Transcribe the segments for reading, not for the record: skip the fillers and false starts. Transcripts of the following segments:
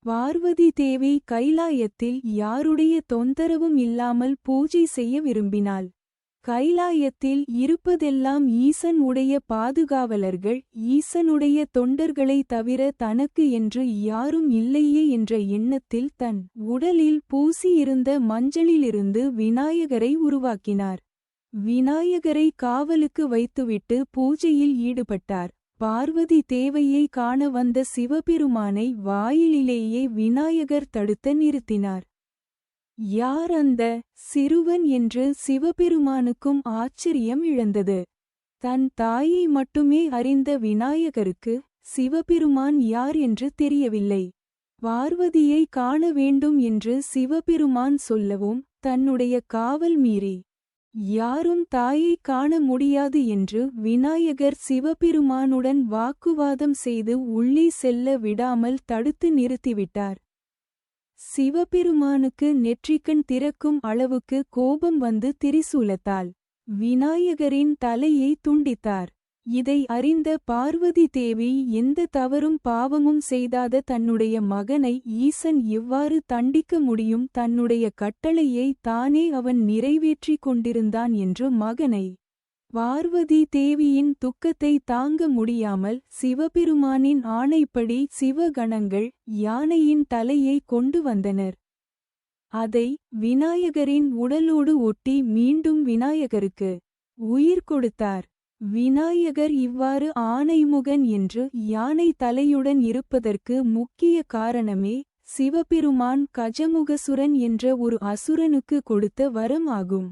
பார்வதி தேவி கைலாயத்தில் யாருடைய தொந்தரவும் இல்லாமல் பூஜை செய்ய விரும்பினாள். கைலாயத்தில் இருப்பதெல்லாம் ஈசன் உடைய பாதுகாவலர்கள், ஈசனுடைய தொண்டர்களை தவிர தனக்கு என்று யாரும் இல்லையே என்ற எண்ணத்தில் தன் உடலில் பூசியிருந்த மஞ்சளிலிருந்து விநாயகரை உருவாக்கினார். விநாயகரை காவலுக்கு வைத்துவிட்டு பூஜையில் ஈடுபட்டார். பார்வதி தேவையை காண வந்த சிவபெருமானை வாயிலிலேயே விநாயகர் தடுத்து நிறுத்தினார். யார் அந்த சிறுவன் என்று சிவபெருமானுக்கும் ஆச்சரியம் இழந்தது. தன் தாயை மட்டுமே அறிந்த விநாயகருக்கு சிவபெருமான் யார் என்று தெரியவில்லை. பார்வதியை காண வேண்டும் என்று சிவபெருமான் சொல்லவும் தன்னுடைய காவல் மீறி யாரும் தாயை காண முடியாது என்று விநாயகர் சிவபெருமானுடன் வாக்குவாதம் செய்து உள்ளே செல்ல விடாமல் தடுத்து நிறுத்திவிட்டார். சிவபெருமானுக்கு நெற்றிக்கண் திறக்கும் அளவுக்கு கோபம் வந்து திரிசூலத்தால் விநாயகரின் தலையை துண்டித்தார். இதை அறிந்த பார்வதி தேவி எந்த தவறும் பாவமும் செய்தாத தன்னுடைய மகனை ஈசன் எவ்வாறு தண்டிக்க முடியும், தன்னுடைய கட்டளையை தானே அவன் நிறைவேற்றிக் கொண்டிருந்தான் என்று மகனை பார்வதி தேவியின் துக்கத்தை தாங்க முடியாமல் சிவபெருமானின் ஆணைப்படி சிவகணங்கள் யானையின் தலையை கொண்டு வந்தனர். அதை விநாயகரின் உடலோடு ஒட்டி மீண்டும் விநாயகருக்கு உயிர் கொடுத்தார். விநாயகர் இவ்வாறு ஆணைமுகன் என்று யானை தலையுடன் இருப்பதற்கு முக்கிய காரணமே சிவபெருமான் கஜமுகசுரன் என்ற ஒரு அசுரனுக்கு கொடுத்த வரம் ஆகும்.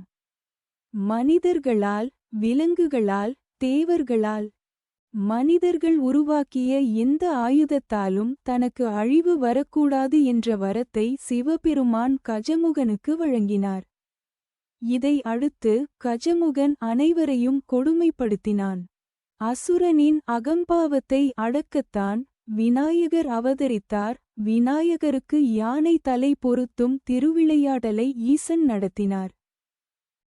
மனிதர்களால், விலங்குகளால், தேவர்களால், மனிதர்கள் உருவாக்கிய எந்த ஆயுதத்தாலும் தனக்கு அழிவு வரக்கூடாது என்ற வரத்தை சிவபெருமான் கஜமுகனுக்கு வழங்கினார். இதை அடுத்து கஜமுகன் அனைவரையும் கொடுமைப்படுத்தினான். அசுரனின் அகம்பாவத்தை அடக்கத்தான் விநாயகர் அவதரித்தார். விநாயகருக்கு யானை தலை பொருத்தும் திருவிளையாடலை ஈசன் நடத்தினார்.